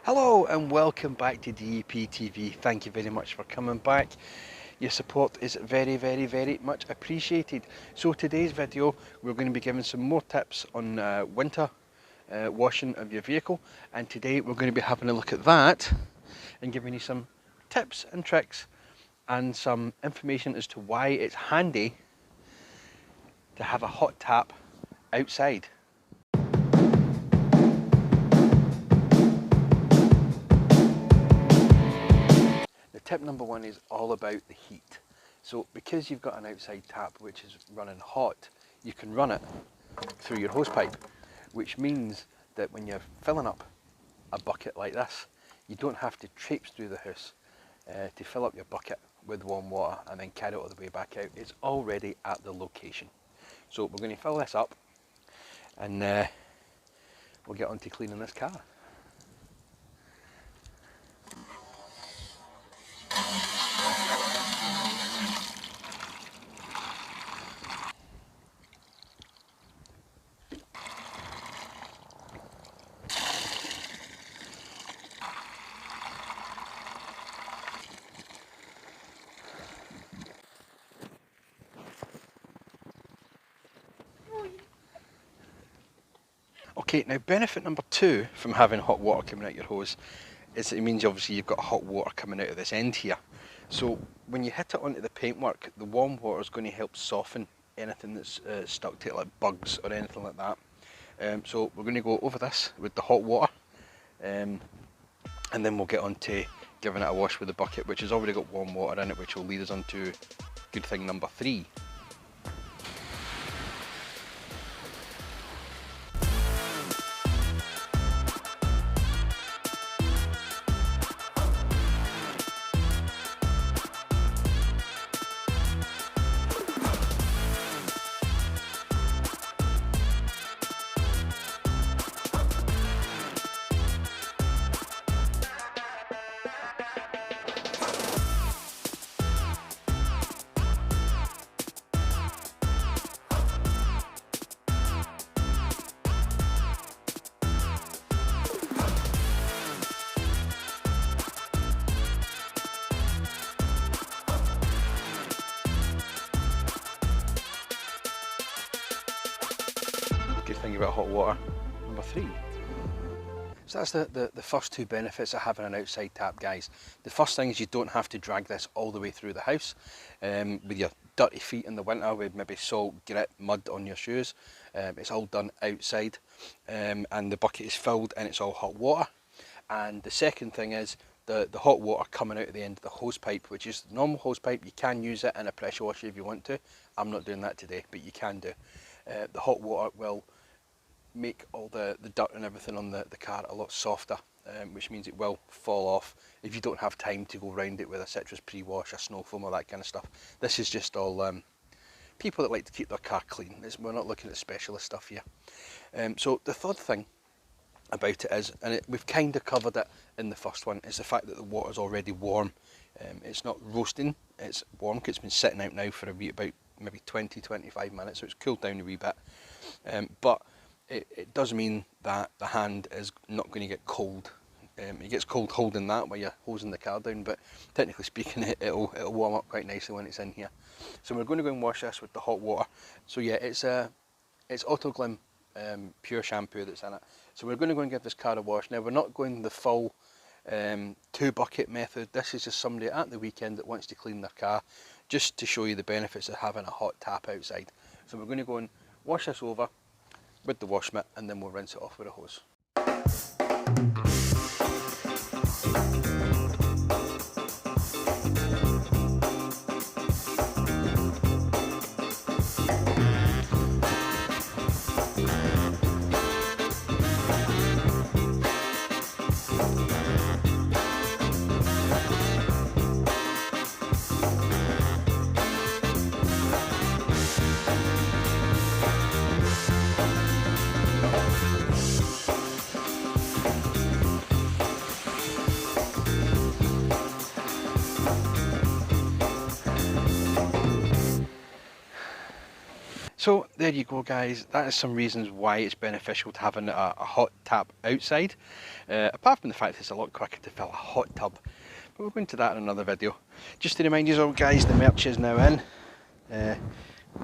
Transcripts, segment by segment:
Hello and welcome back to DEP TV. Thank you very much for coming back. Your support is very much appreciated. So today's video we're going to be giving some more tips on winter washing of your vehicle, and today we're going to be having a look at that and giving you some tips and tricks and some information as to why it's handy to have a hot tap outside. Tip number one is all about the heat. So because you've got an outside tap which is running hot, you can run it through your hose pipe, which means that when you're filling up a bucket like this, you don't have to traipse through the house to fill up your bucket with warm water and then carry it all the way back out. It's already at the location. So we're going to fill this up and we'll get on to cleaning this car. Okay, now benefit number two from having hot water coming out your hose is it means obviously you've got hot water coming out of this end here. So when you hit it onto the paintwork, the warm water is going to help soften anything that's stuck to it, like bugs or anything like that. So we're going to go over this with the hot water, and then we'll get on to giving it a wash with the bucket, which has already got warm water in it, which will lead us on to good thing number three. Good thing about hot water number three. So that's the first two benefits of having an outside tap, guys. The first thing is you don't have to drag this all the way through the house with your dirty feet in the winter with maybe salt, grit, mud on your shoes. It's all done outside, and the bucket is filled and it's all hot water. And the second thing is the hot water coming out of the end of the hose pipe, which is the normal hose pipe. You can use it in a pressure washer if you want to. I'm not doing that today, but you can do. The hot water will make all the dirt and everything on the car a lot softer, which means it will fall off if you don't have time to go round it with a citrus pre-wash, a snow foam, or that kind of stuff. This is just all people that like to keep their car clean. We're not looking at specialist stuff here. So the third thing about it is, and we've kind of covered it in the first one, is the fact that the water's already warm. It's not roasting, it's warm because it's been sitting out now for about maybe 20-25 minutes, so it's cooled down a wee bit. But it does mean that the hand is not going to get cold. It gets cold holding that while you're hosing the car down, but technically speaking it'll warm up quite nicely when it's in here. So we're going to go and wash this with the hot water. So yeah, it's Autoglym pure shampoo that's in it. So we're going to go and give this car a wash. Now we're not going the full 2 bucket method. This is just somebody at the weekend that wants to clean their car, just to show you the benefits of having a hot tap outside. So we're going to go and wash this over with the wash mitt, and then we'll rinse it off with a hose. So there you go guys, that is some reasons why it's beneficial to having a hot tap outside, apart from the fact it's a lot quicker to fill a hot tub, but we'll go into that in another video. Just to remind you all guys, the merch is now in,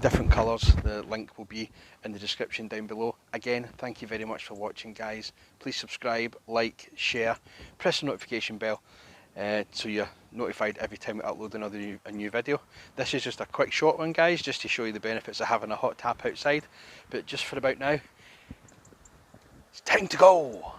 different colours, the link will be in the description down below. Again, thank you very much for watching guys, please subscribe, like, share, press the notification bell, so you're notified every time we upload a new video. This is just a quick short one guys, just to show you the benefits of having a hot tap outside, but just for about now, it's time to go!